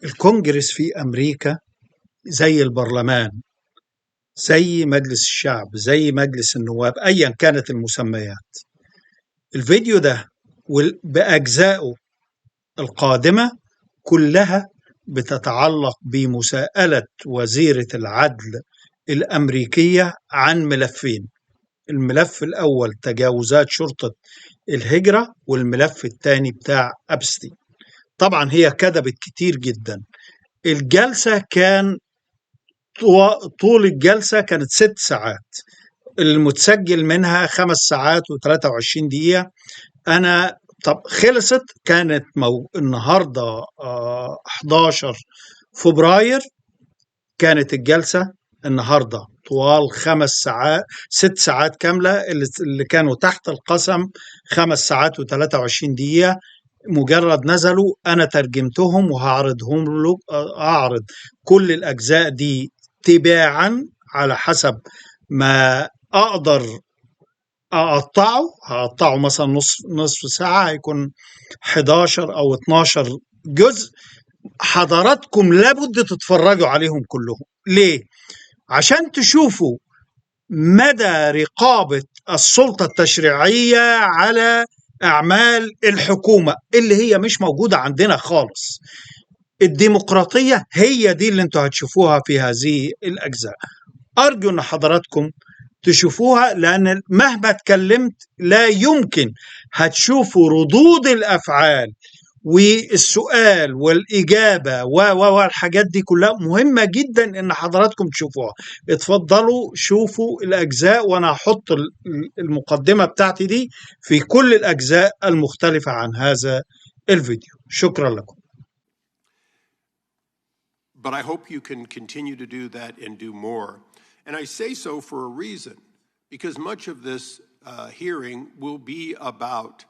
الكونجرس في أمريكا زي البرلمان، زي مجلس الشعب، زي مجلس النواب، أيا كانت المسميات. الفيديو ده بأجزائه القادمة كلها بتتعلق بمساءلة وزيرة العدل الأمريكية عن ملفين. الملف الأول تجاوزات شرطة الهجرة، والملف الثاني بتاع أبستي. طبعا هي كذبت كتير جدا. الجلسة كان طول الجلسة كانت 6 ساعات، المتسجل منها 5 ساعات و23 دقيقة. أنا طب خلصت، كانت النهاردة 11 فبراير، كانت الجلسة النهاردة طوال 5 ساعات، 6 ساعات كاملة، اللي كانوا تحت القسم 5 ساعات و23 دقيقة. مجرد نزلوا أنا ترجمتهم وهعرضهم له، أعرض كل الأجزاء دي تباعا على حسب ما أقدر هقطعه مثلا نصف ساعة، هيكون 11 أو 12 جزء. حضراتكم لابد تتفرجوا عليهم كلهم. ليه؟ عشان تشوفوا مدى رقابة السلطة التشريعية على أعمال الحكومة اللي هي مش موجودة عندنا خالص. الديمقراطية هي دي اللي انتوا هتشوفوها في هذه الأجزاء. أرجو أن حضراتكم تشوفوها، لأن مهما اتكلمت لا يمكن هتشوفوا ردود الأفعال والسؤال والإجابة والحاجات دي كلها مهمة جدا إن حضراتكم تشوفوها. اتفضلوا شوفوا الأجزاء، وأنا هحط المقدمة بتاعتي دي في كل الأجزاء المختلفة عن هذا الفيديو. شكرا لكم. But I hope you can continue to do that and do more. And I say so for a reason, because much of this hearing will be about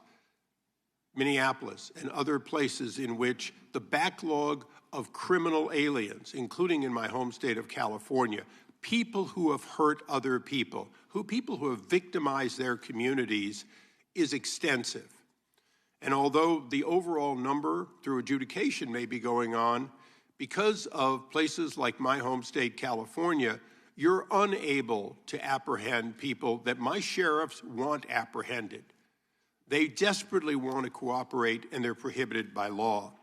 Minneapolis and other places in which the backlog of criminal aliens, including in my home state of California, people who have hurt other people who have victimized their communities, is extensive. And although the overall number through adjudication may be going on, because of places like my home state, California, you're unable to apprehend people that my sheriffs want apprehended. They desperately want to cooperate, and they're prohibited by law.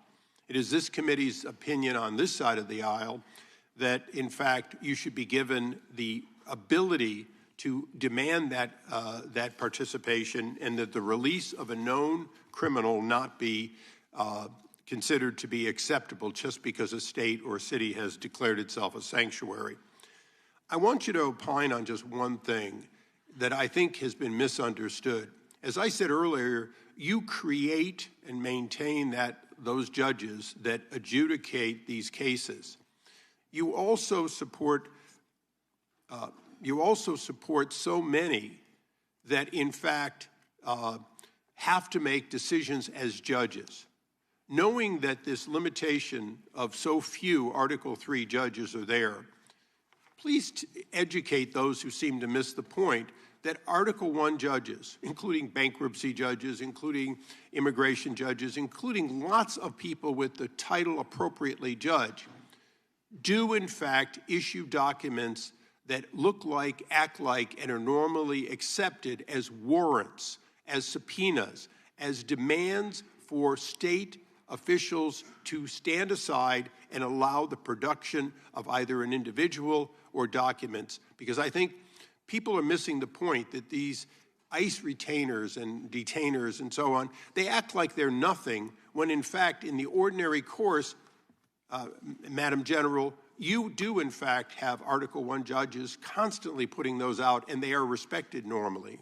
It is this committee's opinion on this side of the aisle that, in fact, you should be given the ability to demand that participation, and that the release of a known criminal not be considered to be acceptable just because a state or city has declared itself a sanctuary. I want you to opine on just one thing that I think has been misunderstood. As I said earlier, you create and maintain those judges that adjudicate these cases. You also support so many that, in fact, have to make decisions as judges. Knowing that this limitation of so few Article 3 judges are there, please educate those who seem to miss the point that Article 1 judges, including bankruptcy judges, including immigration judges, including lots of people with the title appropriately judge, do in fact issue documents that look like, act like, and are normally accepted as warrants, as subpoenas, as demands for state officials to stand aside and allow the production of either an individual or documents. Because I think people are missing the point that these ICE retainers and detainers and so on, they act like they're nothing, when in fact, in the ordinary course, Madam General, you do in fact have Article 1 judges constantly putting those out, and they are respected normally.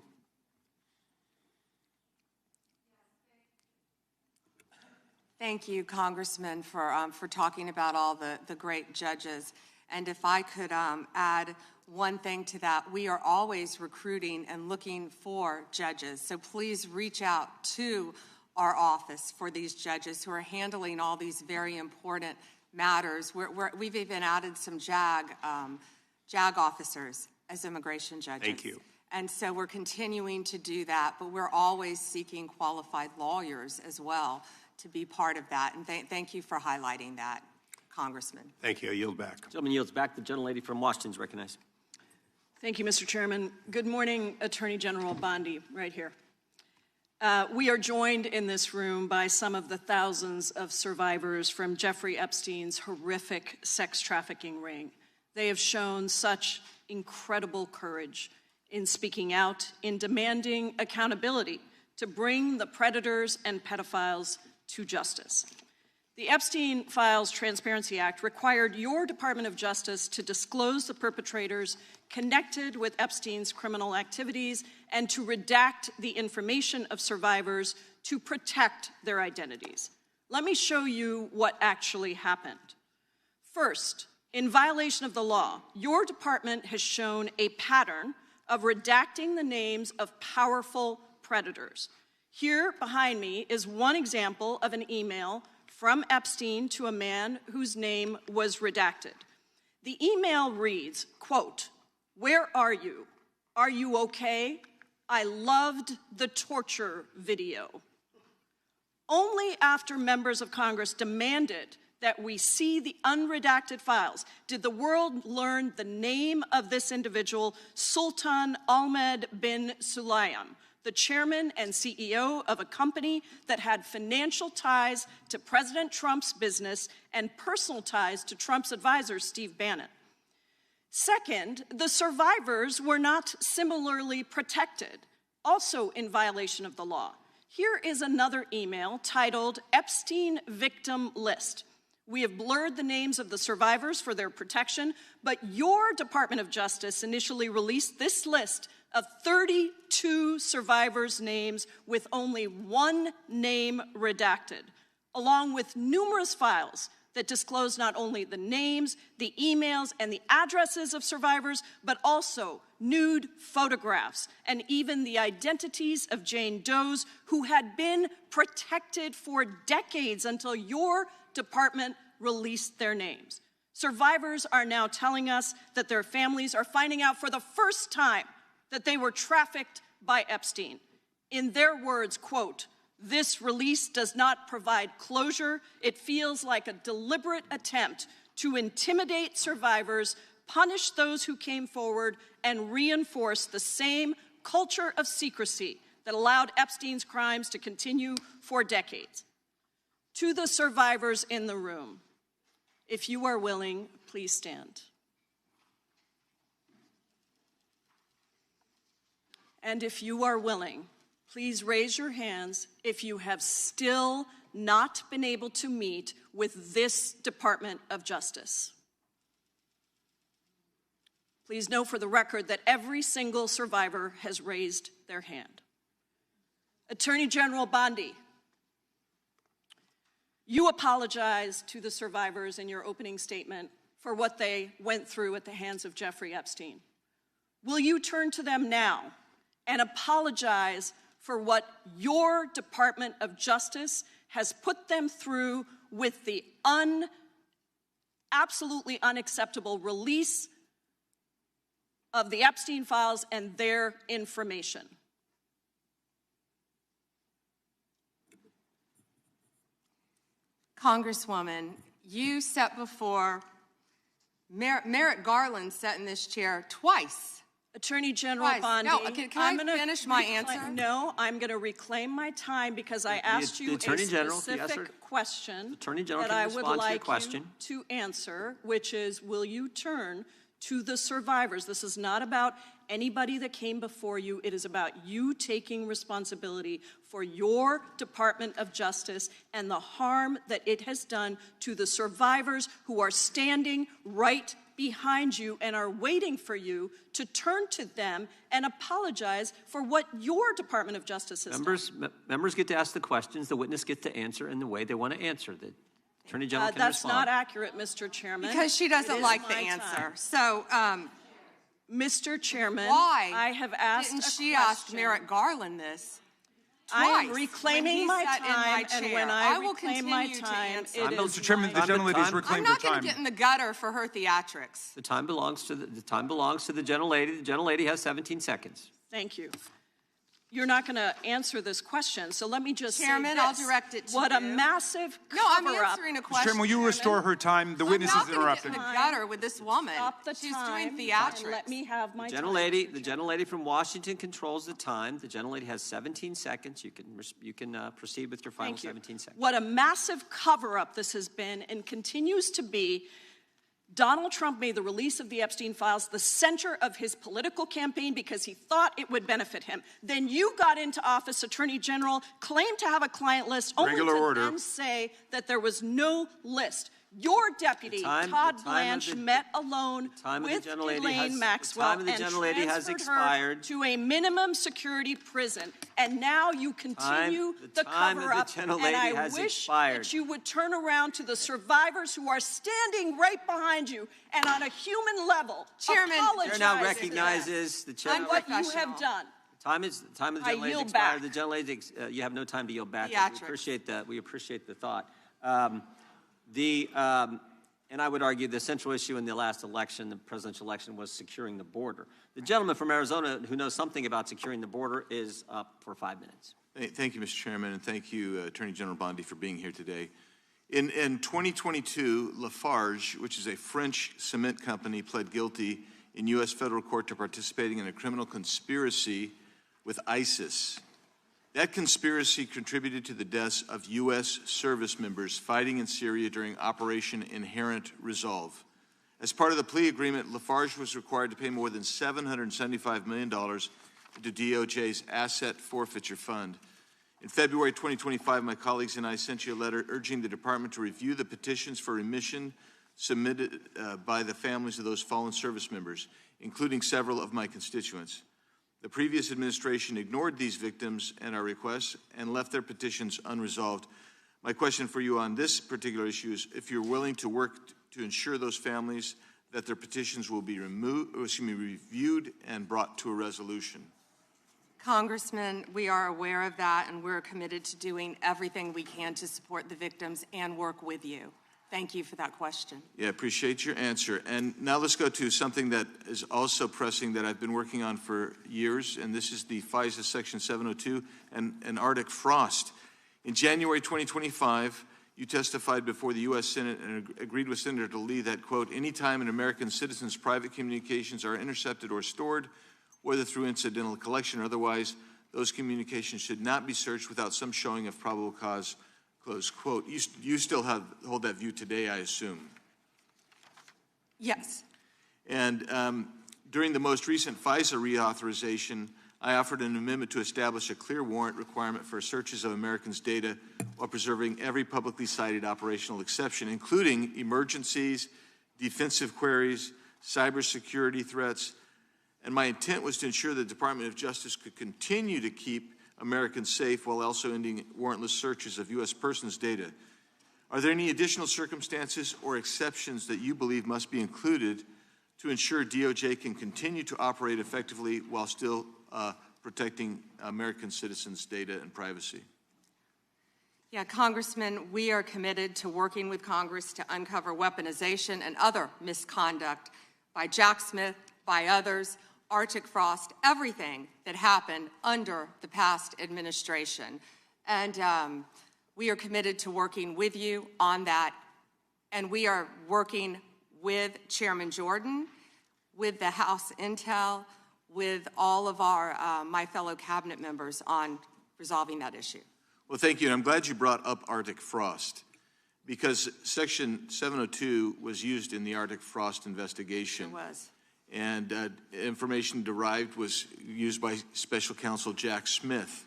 Thank you, Congressman, for talking about all the great judges. And if I could add one thing to that, we are always recruiting and looking for judges. So please reach out to our office for these judges who are handling all these very important matters. We've even added some JAG officers as immigration judges. Thank you. And so we're continuing to do that, but we're always seeking qualified lawyers as well to be part of that. And thank you for highlighting that. Congressman. Thank you. I yield back. Gentleman yields back. The gentlelady from Washington is recognized. Thank you, Mr. Chairman. Good morning, Attorney General Bondi, right here. We are joined in this room by some of the thousands of survivors from Jeffrey Epstein's horrific sex trafficking ring. They have shown such incredible courage in speaking out, in demanding accountability to bring the predators and pedophiles to justice. The Epstein Files Transparency Act required your Department of Justice to disclose the perpetrators connected with Epstein's criminal activities and to redact the information of survivors to protect their identities. Let me show you what actually happened. First, in violation of the law, your department has shown a pattern of redacting the names of powerful predators. Here behind me is one example of an email from Epstein to a man whose name was redacted. The email reads, quote, "Where are you? Are you okay? I loved the torture video." Only after members of Congress demanded that we see the unredacted files did the world learn the name of this individual, Sultan Ahmed bin Sulayem, the chairman and CEO of a company that had financial ties to President Trump's business and personal ties to Trump's advisor, Steve Bannon. Second, the survivors were not similarly protected, also in violation of the law. Here is another email titled Epstein Victim List. We have blurred the names of the survivors for their protection, but your Department of Justice initially released this list of 32 survivors' names with only one name redacted, along with numerous files that disclose not only the names, the emails, and the addresses of survivors, but also nude photographs and even the identities of Jane Does who had been protected for decades until your department released their names. Survivors are now telling us that their families are finding out for the first time that they were trafficked by Epstein. In their words, quote, "This release does not provide closure. It feels like a deliberate attempt to intimidate survivors, punish those who came forward, and reinforce the same culture of secrecy that allowed Epstein's crimes to continue for decades." To the survivors in the room, if you are willing, please stand. And if you are willing, please raise your hands if you have still not been able to meet with this Department of Justice. Please know for the record that every single survivor has raised their hand. Attorney General Bondi, you apologized to the survivors in your opening statement for what they went through at the hands of Jeffrey Epstein. Will you turn to them now and apologize for what your Department of Justice has put them through with the absolutely unacceptable release of the Epstein files and their information? Congresswoman, you sat before, Merrick Garland sat in this chair twice. Attorney General Bondi, No, can I finish my answer? No, I'm going to reclaim my time because I asked you a specific question that I would like you to answer, which is, will you turn to the survivors? This is not about anybody that came before you. It is about you taking responsibility for your Department of Justice and the harm that it has done to the survivors who are standing right behind you and are waiting for you to turn to them and apologize for what your Department of Justice has done. Members get to ask the questions, the witness gets to answer in the way they want to answer. The Attorney General can that's respond. not accurate, Mr. Chairman. Because she doesn't like the answer. Time. So, Mr. Chairman, why I have asked didn't a she question. ask Merrick Garland this? I am reclaiming my time, and when I will reclaim my continue to time, answer. it is Mr. Chairman, the gentlelady has reclaimed her I'm not going time. to get in the gutter for her theatrics. The time belongs to the gentlelady. The gentlelady has 17 seconds. Thank you. you're not going to answer this question. So let me just Chairman, say this. I'll direct it to what you. a massive No, I'm cover-up. answering a question. Chairman, will you restore her time? The witness is I'm not interrupting. going to get in the gutter with this woman. Stop the She's time doing and theatrics. let me have my The time. gentlelady from Washington controls the time. The gentlelady has 17 seconds. You can proceed with your final Thank you. 17 seconds. What a massive cover-up this has been and continues to be. Donald Trump made the release of the Epstein files the center of his political campaign because he thought it would benefit him. Then you got into office, Attorney General, claimed to have a client list, only to then say that there was no list. Your deputy, Todd Blanche, met alone with Ghislaine Maxwell and transferred her to a minimum security prison. And now you continue the cover-up. And I wish that you would turn around to the survivors who are standing right behind you and on a human level apologize. The chair now recognizes the chair. And what you have done. Time of the gentlelady has expired. The gentlelady, you have no time to yield back. We appreciate that. We appreciate the thought. And I would argue the central issue in the last election, the presidential election, was securing the border. The gentleman from Arizona who knows something about securing the border is up for 5 minutes. Thank you, Mr. Chairman, and thank you, Attorney General Bondi, for being here today. In 2022, Lafarge, which is a French cement company, pled guilty in U.S. federal court to participating in a criminal conspiracy with ISIS. That conspiracy contributed to the deaths of U.S. service members fighting in Syria during Operation Inherent Resolve. As part of the plea agreement, Lafarge was required to pay more than $775 million to DOJ's Asset Forfeiture Fund. In February 2025, my colleagues and I sent you a letter urging the department to review the petitions for remission submitted by the families of those fallen service members, including several of my constituents. The previous administration ignored these victims and our requests and left their petitions unresolved. My question for you on this particular issue is if you're willing to work to ensure those families that their petitions will be reviewed and brought to a resolution. Congressman, we are aware of that, and we're committed to doing everything we can to support the victims and work with you. Thank you for that question. Yeah, appreciate your answer. And now let's go to something that is also pressing that I've been working on for years, and this is the FISA Section 702 and Arctic frost. In January 2025, you testified before the U.S. Senate and agreed with Senator Lee that, quote, anytime an American citizen's private communications are intercepted or stored, whether through incidental collection or otherwise, those communications should not be searched without some showing of probable cause. Close quote. You still hold that view today, I assume? Yes. And during the most recent FISA reauthorization, I offered an amendment to establish a clear warrant requirement for searches of Americans' data while preserving every publicly cited operational exception, including emergencies, defensive queries, cybersecurity threats. And my intent was to ensure the Department of Justice could continue to keep Americans safe while also ending warrantless searches of U.S. persons' data. Are there any additional circumstances or exceptions that you believe must be included to ensure DOJ can continue to operate effectively while still protecting American citizens' data and privacy? Yeah, Congressman, we are committed to working with Congress to uncover weaponization and other misconduct by Jack Smith, by others, Arctic frost, everything that happened under the past administration. And we are committed to working with you on that. And we are working with Chairman Jordan, with the House Intel, with all of our, my fellow cabinet members on resolving that issue. Well, thank you. And I'm glad you brought up Arctic frost because Section 702 was used in the Arctic frost investigation. It was. And information derived was used by Special Counsel Jack Smith.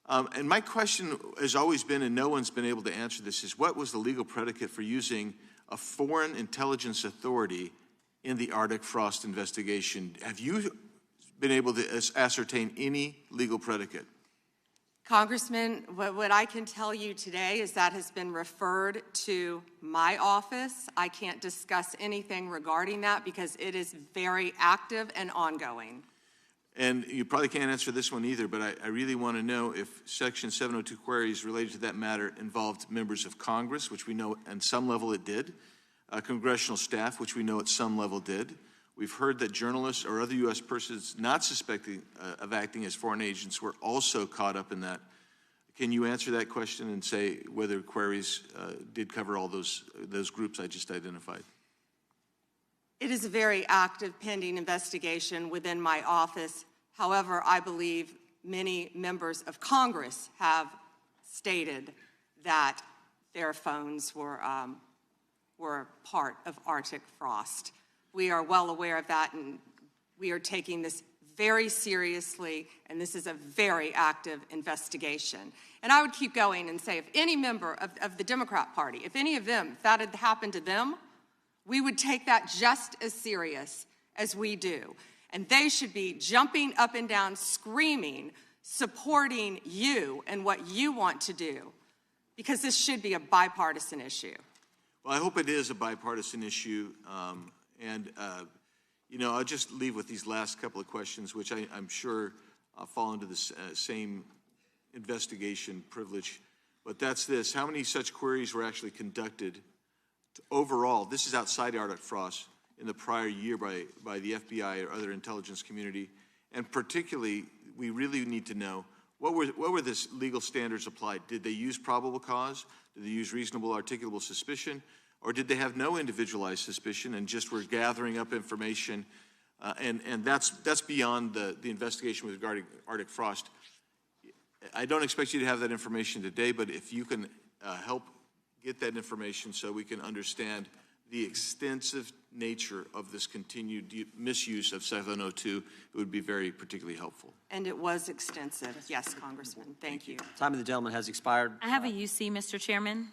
And my question has always been, and no one's been able to answer this, is what was the legal predicate for using a foreign intelligence authority in the Arctic frost investigation? Have you been able to ascertain any legal predicate? Congressman, what I can tell you today is that has been referred to my office. I can't discuss anything regarding that because it is very active and ongoing. And you probably can't answer this one either, but I really want to know if Section 702 queries related to that matter involved members of Congress, which we know at some level it did, congressional staff, which we know at some level did. We've heard that journalists or other U.S. persons not suspecting of acting as foreign agents were also caught up in that. Can you answer that question and say whether queries did cover all those groups I just identified? It is a very active pending investigation within my office. However, I believe many members of Congress have stated that their phones were part of Arctic frost. We are well aware of that, and we are taking this very seriously, and this is a very active investigation. And I would keep going and say, if any member of the Democrat Party, if any of them, if that had happened to them, we would take that just as serious as we do. And they should be jumping up and down, screaming, supporting you and what you want to do, because this should be a bipartisan issue. Well, I hope it is a bipartisan issue. You know, I'll just leave with these last couple of questions, which I'm sure fall into the same investigation privilege. But that's this: how many such queries were actually conducted overall? This is outside Arctic frost in the prior year by the FBI or other intelligence community, and particularly, we really need to know what were the legal standards applied. Did they use probable cause? Did they use reasonable articulable suspicion? Or did they have no individualized suspicion and just were gathering up information? And that's beyond the investigation regarding Arctic frost. I don't expect you to have that information today, but if you can help get that information so we can understand the extensive nature of this continued misuse of 702, it would be very particularly helpful. And it was extensive. Yes, Congressman. Thank you. Time of the gentleman has expired. I have a UC, Mr. Chairman.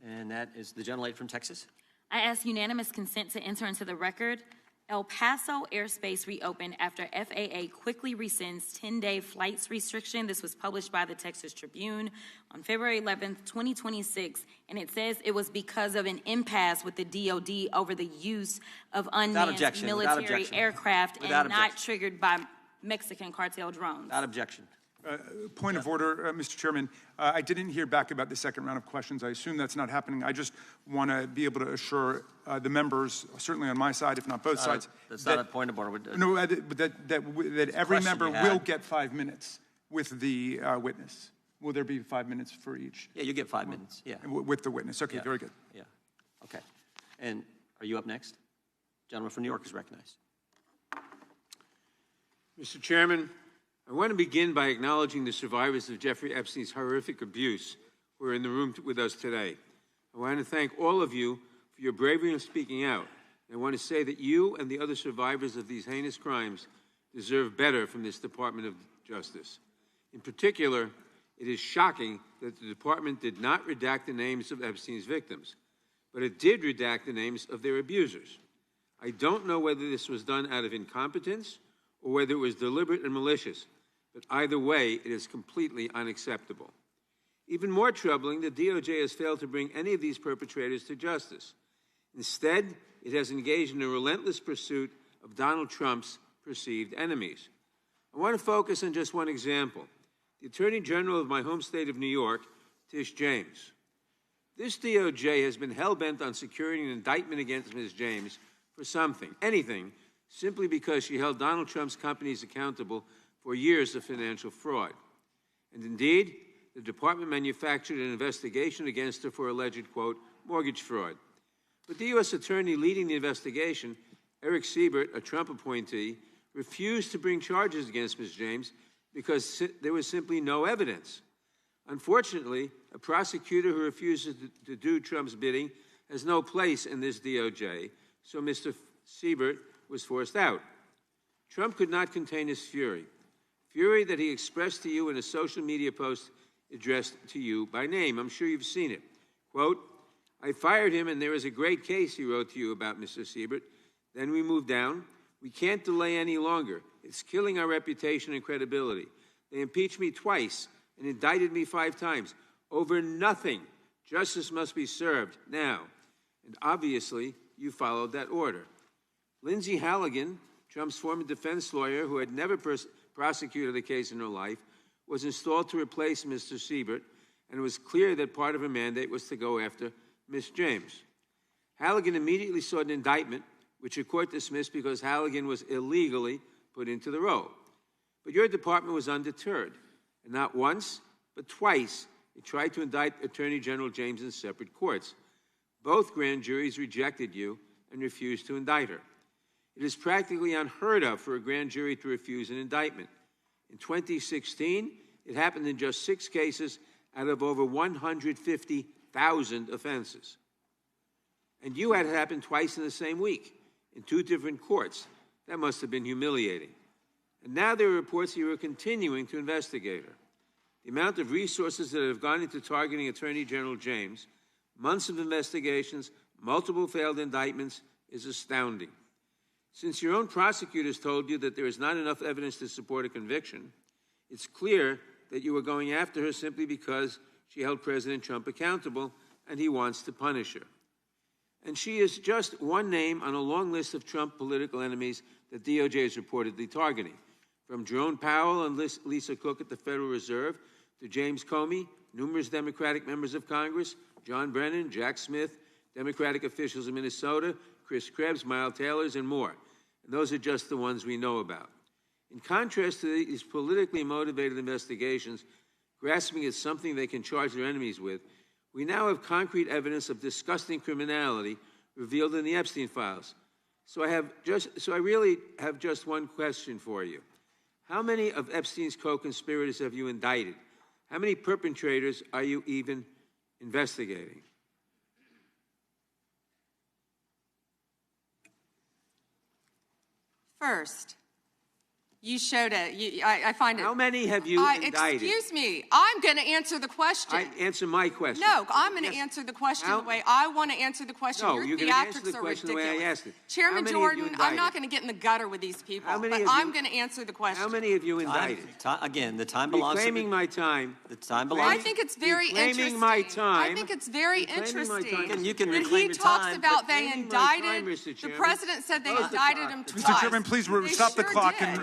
And that is the gentlelady from Texas. I ask unanimous consent to enter into the record. El Paso airspace reopened after FAA quickly rescinds 10-day flights restriction. This was published by the Texas Tribune on February 11th, 2026, and it says it was because of an impasse with the DOD over the use of unmanned military aircraft and not triggered by Mexican cartel drones. Without objection. Point of order, Mr. Chairman. I didn't hear back about the second round of questions. I assume that's not happening. I just want to be able to assure the members, certainly on my side, if not both sides, that's not a point of order. No, that every member will get 5 minutes with the witness. Will there be 5 minutes for each? Yeah, you get 5 minutes. Yeah. With the witness. Okay, very good. Yeah. Okay. And are you up next? Gentleman from New York is recognized. Mr. Chairman, I want to begin by acknowledging the survivors of Jeffrey Epstein's horrific abuse who are in the room with us today. I want to thank all of you for your bravery in speaking out. And I want to say that you and the other survivors of these heinous crimes deserve better from this Department of Justice. In particular, it is shocking that the department did not redact the names of Epstein's victims, but it did redact the names of their abusers. I don't know whether this was done out of incompetence or whether it was deliberate and malicious. But either way, it is completely unacceptable. Even more troubling, the DOJ has failed to bring any of these perpetrators to justice. Instead, it has engaged in a relentless pursuit of Donald Trump's perceived enemies. I want to focus on just one example. The Attorney General of my home state of New York, Tish James. This DOJ has been hell-bent on securing an indictment against Ms. James for something, anything, simply because she held Donald Trump's companies accountable for years of financial fraud. And indeed, the department manufactured an investigation against her for alleged, quote, mortgage fraud. But the U.S. attorney leading the investigation, Eric Siebert, a Trump appointee, refused to bring charges against Ms. James because there was simply no evidence. Unfortunately, a prosecutor who refuses to do Trump's bidding has no place in this DOJ, so Mr. Siebert was forced out. Trump could not contain his fury that he expressed to you in a social media post addressed to you by name. I'm sure you've seen it. Quote, I fired him and there is a great case, he wrote to you about Mr. Siebert. Then we moved down. We can't delay any longer. It's killing our reputation and credibility. They impeached me twice and indicted me 5 times over nothing. Justice must be served now. And obviously, you followed that order. Lindsay Halligan, Trump's former defense lawyer who had never prosecuted a case in her life, was installed to replace Mr. Siebert, and it was clear that part of her mandate was to go after Ms. James. Halligan immediately sought an indictment which a court dismissed because Halligan was illegally put into the role. But your department was undeterred, and not once, but twice, it tried to indict Attorney General James in separate courts. Both grand juries rejected you and refused to indict her. It is practically unheard of for a grand jury to refuse an indictment. In 2016, it happened in just 6 cases out of over 150,000 offenses. And you had it happen twice in the same week, in 2 different courts. That must have been humiliating. And now there are reports that you are continuing to investigate her. The amount of resources that have gone into targeting Attorney General James, months of investigations, multiple failed indictments, is astounding. Since your own prosecutors told you that there is not enough evidence to support a conviction, it's clear that you were going after her simply because she held President Trump accountable and he wants to punish her. And she is just one name on a long list of Trump political enemies that DOJ is reportedly targeting, from Jerome Powell and Lisa Cook at the Federal Reserve to James Comey, numerous Democratic members of Congress, John Brennan, Jack Smith, Democratic officials in Minnesota, Chris Krebs, Miles Taylors, and more. And those are just the ones we know about. In contrast to these politically motivated investigations, grasping at something they can charge their enemies with, we now have concrete evidence of disgusting criminality revealed in the Epstein files. So I really have just one question for you. How many of Epstein's co-conspirators have you indicted? How many perpetrators are you even investigating? First, you showed it. I find it. How many have you indicted? Excuse me. I'm going to answer the question. Answer my question. No, I'm going to answer the question the way I want to answer the question. No, Your you're going to answer theatrics the are question ridiculous. the way I asked it. Chairman Jordan, I'm not going to get in the gutter with these people, but I'm going to answer the question. How many have you indicted? Again, the time belongs to Reclaiming my time. The time belongs. I think it's very interesting. Reclaiming my time. I think it's very interesting. You can when reclaim he your talks time, about they reclaiming my time, indicted, Mr. the Chairman. president said they indicted him twice. Mr. Chairman, please stop the clock and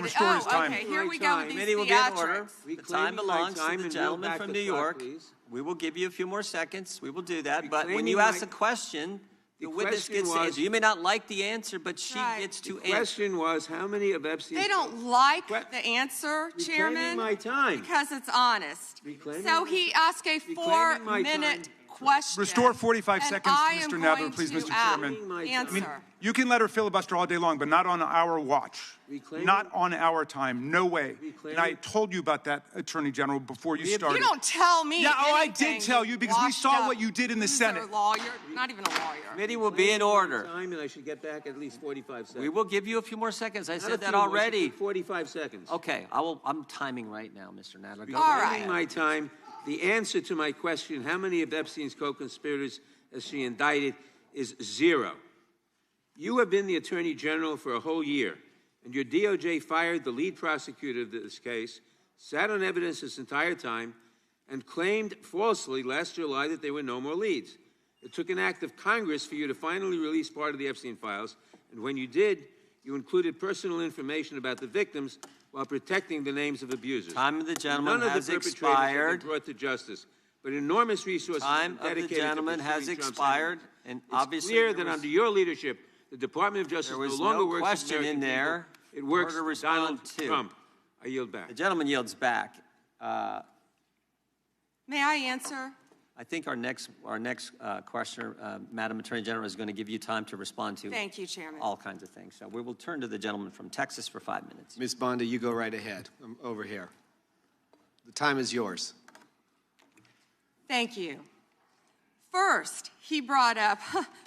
restore his time. Okay, here we go with these Committee will be in order. theatrics. The time belongs to time the and gentleman roll back from the New clock, York. please. We will give you a few more seconds. We will do that. But when Reclaiming you ask my- a question, the witness question gets to was- answer. You may not like the answer, but she Right. gets to The answer. question was, how many of Epstein's... They don't like Que- the answer, Reclaiming Chairman, my time. because it's honest. Reclaiming So my- he asked a Reclaiming my 4-minute time. question. Restore 45 and seconds, I Mr. am Nadler, going please, to Mr. Chairman. Answer. You can let her filibuster all day long, but not on our watch. Reclaiming- Not on our time. No way. Reclaiming- And I told you about that, Attorney General, before you started. You don't tell me Yeah, I anything, did tell you because we washed saw up what you did in the loser Senate. Lawyer, not even a lawyer. Committee will be in order. Time, and I should get back at least 45 seconds. We will give you a few more seconds. I Not a said that few more, already. 45 seconds. Okay, I'm timing right now, Mr. Nadler. Go All ahead. right. Reclaiming my time. The answer to my question, how many of Epstein's co-conspirators has she indicted, is 0. You have been the Attorney General for a whole year, and your DOJ fired the lead prosecutor of this case, sat on evidence this entire time, and claimed falsely last July that there were no more leads. It took an act of Congress for you to finally release part of the Epstein files, and when you did, you included personal information about the victims while protecting the names of abusers. Time of the gentleman None has of the perpetrators expired. have been brought to justice, but enormous resources Time have been of the dedicated gentleman to has pursuing Trump's expired, enemies. and It's obviously clear there that was- under your leadership, the Department of Justice There no was longer no works question for American in there. people. It works Order for Donald respond to. Trump. I yield back. The gentleman yields back. May I answer? I think our next questioner, Madam Attorney General, is going to give you time to respond to Thank you, Chairman. all kinds of things. So we will turn to the gentleman from Texas for 5 minutes. Ms. Bondi, you go right ahead. I'm over here. The time is yours. Thank you. First, he brought up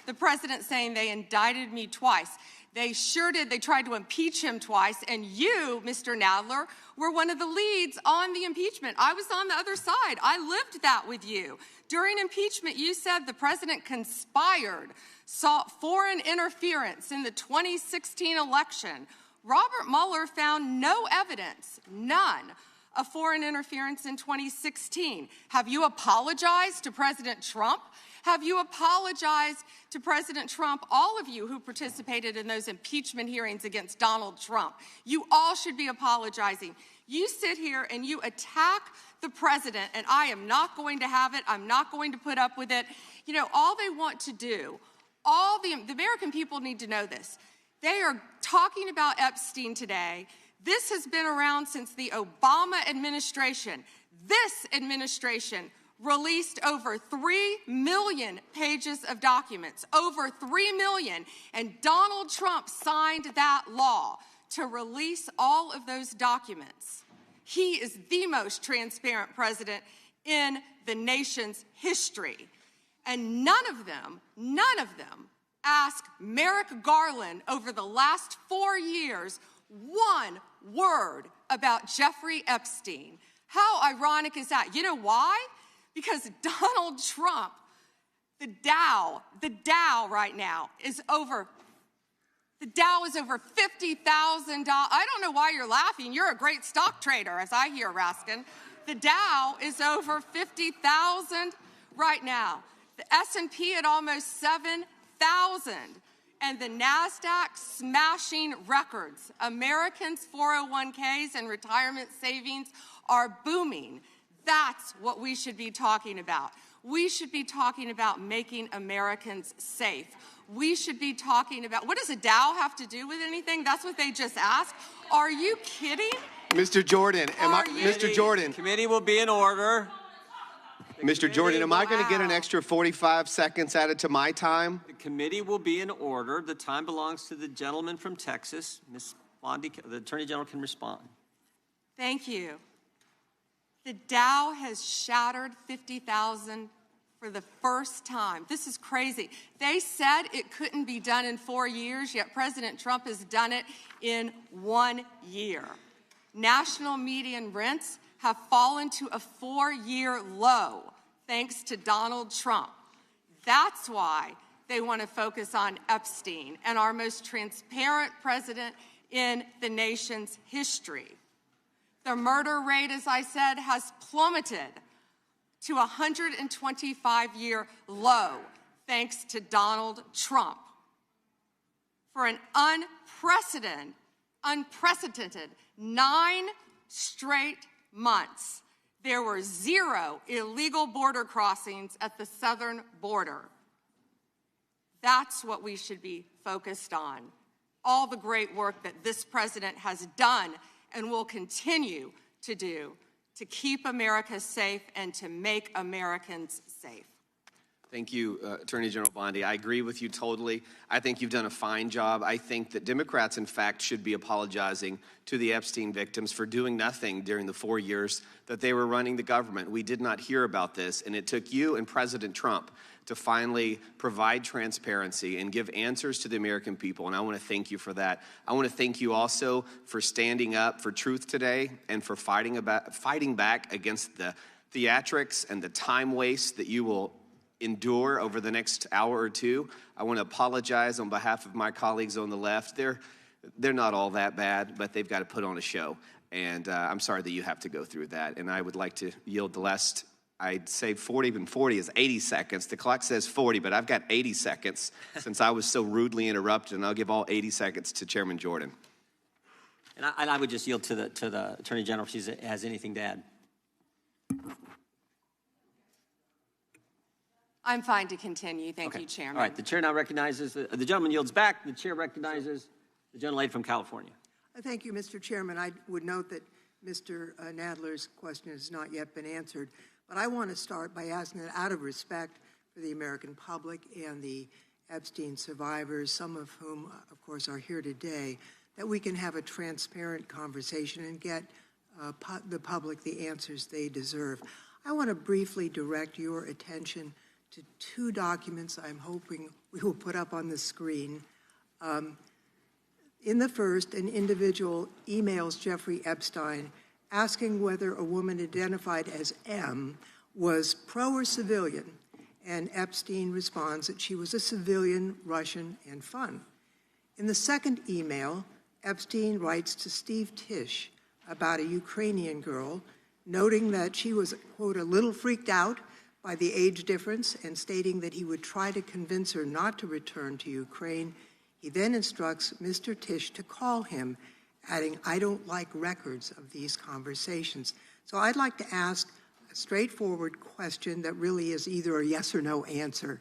the president saying they indicted me twice. They sure did. They tried to impeach him twice, and you, Mr. Nadler, were one of the leads on the impeachment. I was on the other side. I lived that with you. During impeachment, you said the president conspired, sought foreign interference in the 2016 election. Robert Mueller found no evidence, none, of foreign interference in 2016. Have you apologized to President Trump? Have you apologized to President Trump, all of you who participated in those impeachment hearings against Donald Trump? You all should be apologizing. You sit here and you attack the president, and I am not going to have it. I'm not going to put up with it. You know, all they want to do, the American people need to know this. They are talking about Epstein today. This has been around since the Obama administration. This administration released over 3 million pages of documents, over 3 million, and Donald Trump signed that law to release all of those documents. He is the most transparent president in the nation's history. And none of them asked Merrick Garland over the last 4 years one word about Jeffrey Epstein. How ironic is that? You know why? Because Donald Trump, the Dow right now is over $50,000. I don't know why you're laughing. You're a great stock trader, as I hear, Raskin. The Dow is over 50,000 right now. The S&P at almost 7,000. And the NASDAQ smashing records. Americans' 401ks and retirement savings are booming. That's what we should be talking about. We should be talking about making Americans safe. We should be talking about, what does a Dow have to do with anything? That's what they just asked. Are you kidding? Mr. Jordan, Mr. Jordan. Committee will be in order. Mr. Jordan, am I going to get an extra 45 seconds added to my time? The committee will be in order. The time belongs to the gentleman from Texas. Ms. Bondi, the Attorney General can respond. Thank you. The Dow has shattered 50,000 for the first time. This is crazy. They said it couldn't be done in 4 years, yet President Trump has done it in 1 year. National median rents have fallen to a 4-year low thanks to Donald Trump. That's why they want to focus on Epstein and our most transparent president in the nation's history. The murder rate, as I said, has plummeted to a 125-year low thanks to Donald Trump. For an unprecedented 9 straight months, there were 0 illegal border crossings at the southern border. That's what we should be focused on. All the great work that this president has done and will continue to do to keep America safe and to make Americans safe. Thank you, Attorney General Bondi. I agree with you totally. I think you've done a fine job. I think that Democrats, in fact, should be apologizing to the Epstein victims for doing nothing during the 4 years that they were running the government. We did not hear about this, and it took you and President Trump to finally provide transparency and give answers to the American people, and I want to thank you for that. I want to thank you also for standing up for truth today and for fighting back against the theatrics and the time waste that you will endure over the next hour or two. I want to apologize on behalf of my colleagues on the left. They're not all that bad, but they've got to put on a show. And I'm sorry that you have to go through that. And I would like to yield the last, I'd say 40, even 40 is 80 seconds. The clock says 40, but I've got 80 seconds since I was so rudely interrupted, and I'll give all 80 seconds to Chairman Jordan. And I would just yield to the Attorney General if she has anything to add. I'm fine to continue. Thank you, Chairman. All right, the chair now recognizes, the gentleman yields back. The chair recognizes the gentlelady from California. Thank you, Mr. Chairman. I would note that Mr. Nadler's question has not yet been answered, but I want to start by asking that out of respect for the American public and the Epstein survivors, some of whom, of course, are here today, that we can have a transparent conversation and get the public the answers they deserve. I want to briefly direct your attention to 2 documents I'm hoping we will put up on the screen. In the first, an individual emails Jeffrey Epstein asking whether a woman identified as M was pro or civilian, and Epstein responds that she was a civilian, Russian, and fun. In the second email, Epstein writes to Steve Tisch about a Ukrainian girl, noting that she was, quote, a little freaked out by the age difference and stating that he would try to convince her not to return to Ukraine. He then instructs Mr. Tisch to call him, adding, I don't like records of these conversations. So I'd like to ask a straightforward question that really is either a yes or no answer.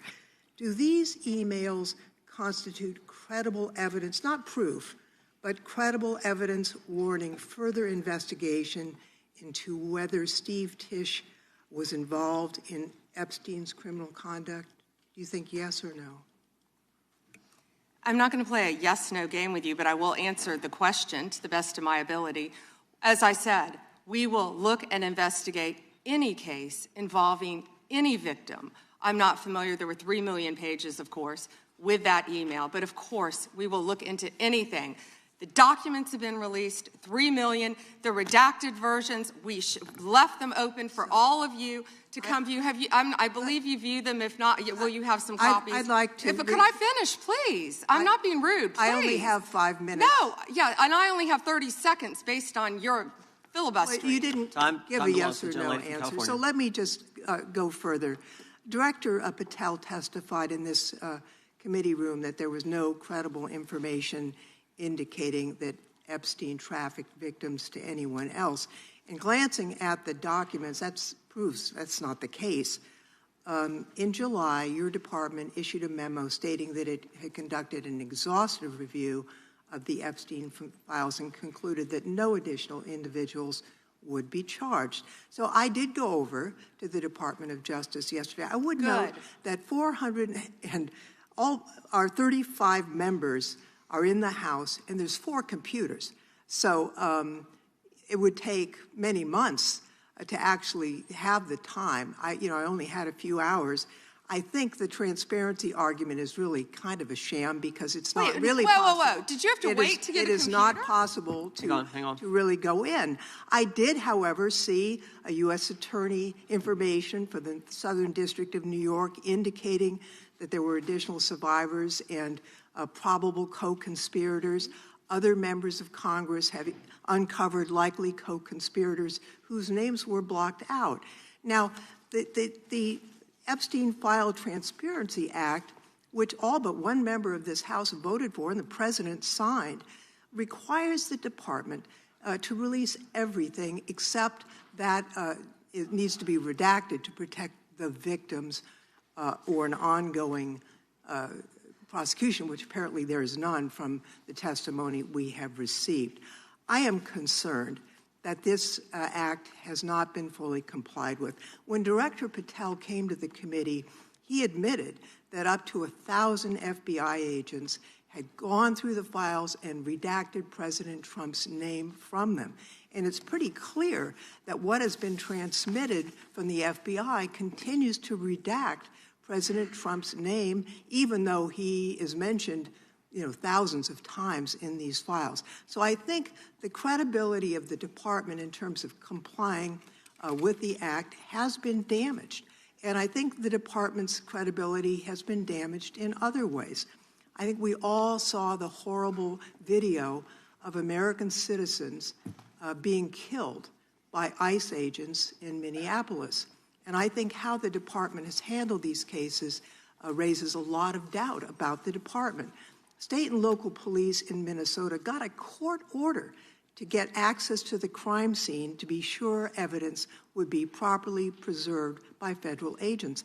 Do these emails constitute credible evidence, not proof, but credible evidence warning further investigation into whether Steve Tisch was involved in Epstein's criminal conduct? Do you think yes or no? I'm not going to play a yes-no game with you, but I will answer the question to the best of my ability. As I said, we will look and investigate any case involving any victim. I'm not familiar, there were 3 million pages, of course, with that email, but of course, we will look into anything. The documents have been released, 3 million, the redacted versions, we left them open for all of you to come view. I believe you view them. If not, will you have some copies? I'd like to. Could I finish, please? I'm not being rude, please. I only have 5 minutes. No, yeah, and I only have 30 seconds based on your filibustering. Well, you didn't give a yes or no answer, so let me just go further. Director Patel testified in this committee room that there was no credible information indicating that Epstein trafficked victims to anyone else. And glancing at the documents, that proves that's not the case. In July, your department issued a memo stating that it had conducted an exhaustive review of the Epstein files and concluded that no additional individuals would be charged. So I did go over to the Department of Justice yesterday. I would note that 400 and all our 35 members are in the House, and there's 4 computers. So it would take many months to actually have the time. I only had a few hours. I think the transparency argument is really kind of a sham because it's not really possible. Whoa. Did you have to wait to get a computer? It is not possible to really go in. I did, however, see a U.S. attorney information for the Southern District of New York indicating that there were additional survivors and probable co-conspirators. Other members of Congress have uncovered likely co-conspirators whose names were blocked out. Now, the Epstein File Transparency Act, which all but one member of this House voted for and the President signed, requires the Department to release everything except that it needs to be redacted to protect the victims or an ongoing prosecution, which apparently there is none from the testimony we have received. I am concerned that this act has not been fully complied with. When Director Patel came to the committee, he admitted that up to 1,000 FBI agents had gone through the files and redacted President Trump's name from them. And it's pretty clear that what has been transmitted from the FBI continues to redact President Trump's name, even though he is mentioned thousands of times in these files. So I think the credibility of the department in terms of complying with the act has been damaged. And I think the department's credibility has been damaged in other ways. I think we all saw the horrible video of American citizens being killed by ICE agents in Minneapolis. And I think how the department has handled these cases raises a lot of doubt about the department. State and local police in Minnesota got a court order to get access to the crime scene to be sure evidence would be properly preserved by federal agents.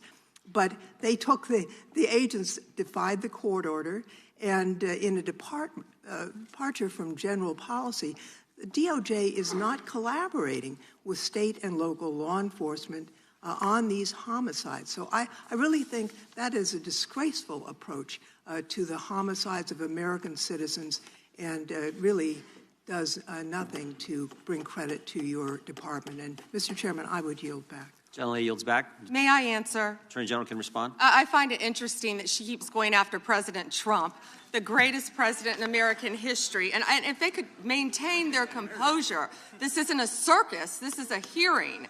But they took the agents defied the court order, and in a departure from general policy, the DOJ is not collaborating with state and local law enforcement on these homicides. So I really think that is a disgraceful approach to the homicides of American citizens, and really does nothing to bring credit to your department. And Mr. Chairman, I would yield back. Gentlelady yields back. May I answer? Attorney General can respond. I find it interesting that she keeps going after President Trump, the greatest president in American history. And if they could maintain their composure, this isn't a circus, this is a hearing.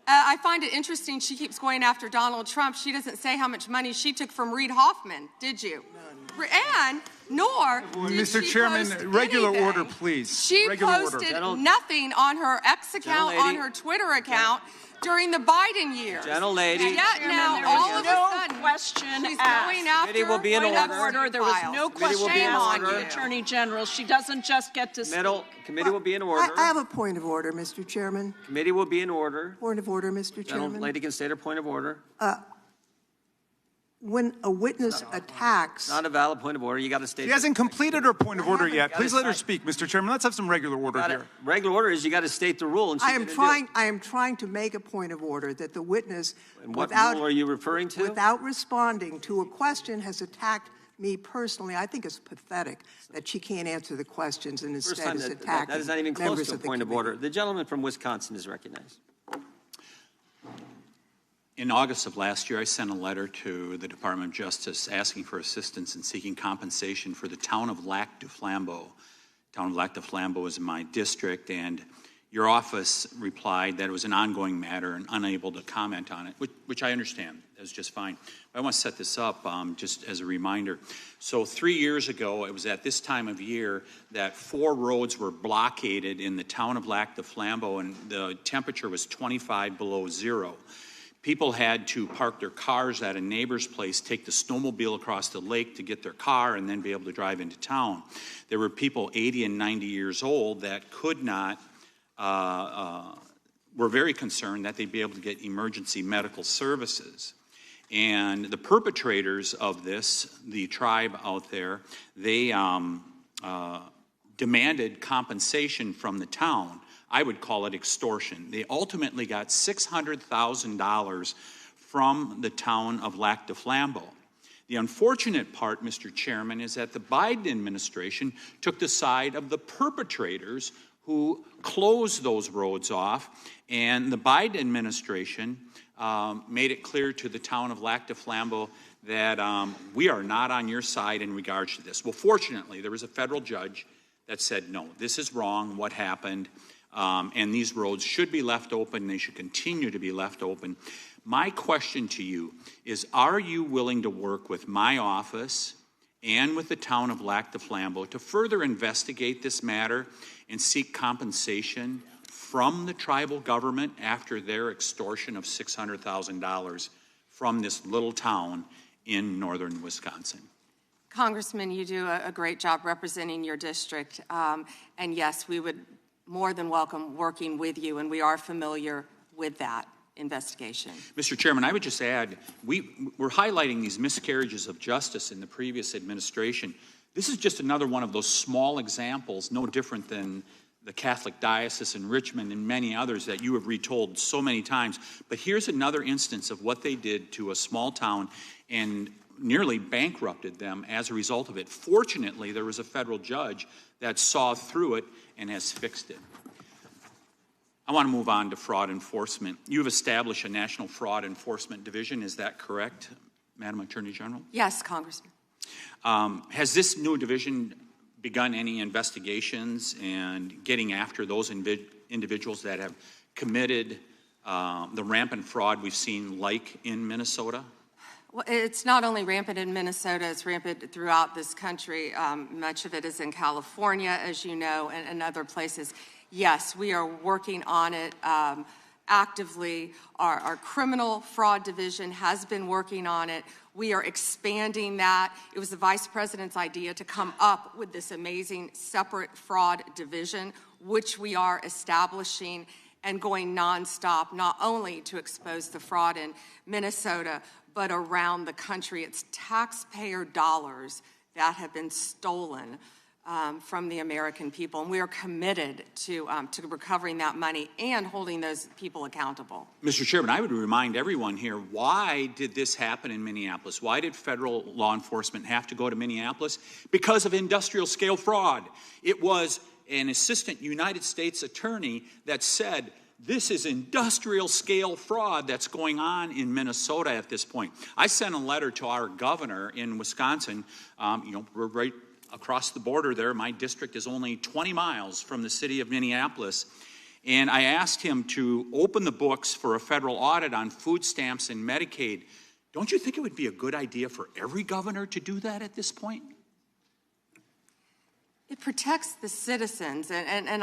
I find it interesting she keeps going after Donald Trump. She doesn't say how much money she took from Reid Hoffman, did you? None. And nor did Mr. she Chairman, post regular anything. order, please. She regular posted nothing on her X account, on her Twitter account during the Biden years. Gentlelady. Yet now, all of a sudden, question she's asked. going after Committee will be in order. There was no question on asked you. the Attorney General. She doesn't just get to speak. Committee will be in order. I have a point of order, Mr. Chairman. Committee will be in order. Point of order, Mr. Chairman. Gentlelady can state her point of order. when a witness attacks... Not a valid point of order. You got to state... She hasn't completed her point of order yet. Please let her speak, Mr. Chairman. Let's have some regular order here. Regular order is you got to state the rule. And I am trying to make a point of order that the witness, and what rule are you referring to? Without responding to a question, has attacked me personally. I think it's pathetic that she can't answer the questions and instead is attacking that is not even close to a point of committee. order. The gentleman from Wisconsin is recognized. In August of last year, I sent a letter to the Department of Justice asking for assistance in seeking compensation for the town of Lac du Flambeau. The town of Lac du Flambeau is in my district, and your office replied that it was an ongoing matter and unable to comment on it, which I understand. That's just fine. But I want to set this up just as a reminder. So 3 years ago, it was at this time of year that 4 roads were blockaded in the town of Lac du Flambeau, and the temperature was 25 below zero. People had to park their cars at a neighbor's place, take the snowmobile across the lake to get their car, and then be able to drive into town. There were people 80 and 90 years old that could not, were very concerned that they'd be able to get emergency medical services. And the perpetrators of this, the tribe out there, they demanded compensation from the town. I would call it extortion. They ultimately got $600,000 from the town of Lac du Flambeau. The unfortunate part, Mr. Chairman, is that the Biden administration took the side of the perpetrators who closed those roads off, and the Biden administration made it clear to the town of Lac du Flambeau that we are not on your side in regards to this. Well, fortunately, there was a federal judge that said, no, this is wrong, what happened, and these roads should be left open, they should continue to be left open. My question to you is, are you willing to work with my office and with the town of Lac du Flambeau to further investigate this matter and seek compensation from the tribal government after their extortion of $600,000 from this little town in northern Wisconsin? Congressman, you do a great job representing your district. And yes, we would more than welcome working with you, and we are familiar with that investigation. Mr. Chairman, I would just add, we're highlighting these miscarriages of justice in the previous administration. This is just another one of those small examples, no different than the Catholic Diocese in Richmond and many others that you have retold so many times. But here's another instance of what they did to a small town and nearly bankrupted them as a result of it. Fortunately, there was a federal judge that saw through it and has fixed it. I want to move on to fraud enforcement. You've established a National Fraud Enforcement Division. Is that correct, Madam Attorney General? Yes, Congressman. Has this new division begun any investigations and getting after those individuals that have committed the rampant fraud we've seen, like in Minnesota? Well, it's not only rampant in Minnesota, it's rampant throughout this country. Much of it is in California, as you know, and other places. Yes, we are working on it actively. Our criminal fraud division has been working on it. We are expanding that. It was the Vice President's idea to come up with this amazing separate fraud division, which we are establishing and going nonstop, not only to expose the fraud in Minnesota, but around the country. It's taxpayer dollars that have been stolen from the American people, and we are committed to recovering that money and holding those people accountable. Mr. Chairman, I would remind everyone here, why did this happen in Minneapolis? Why did federal law enforcement have to go to Minneapolis? Because of industrial scale fraud. It was an assistant United States attorney that said, this is industrial scale fraud that's going on in Minnesota at this point. I sent a letter to our governor in Wisconsin. We're right across the border there. My district is only 20 miles from the city of Minneapolis. And I asked him to open the books for a federal audit on food stamps and Medicaid. Don't you think it would be a good idea for every governor to do that at this point? It protects the citizens, and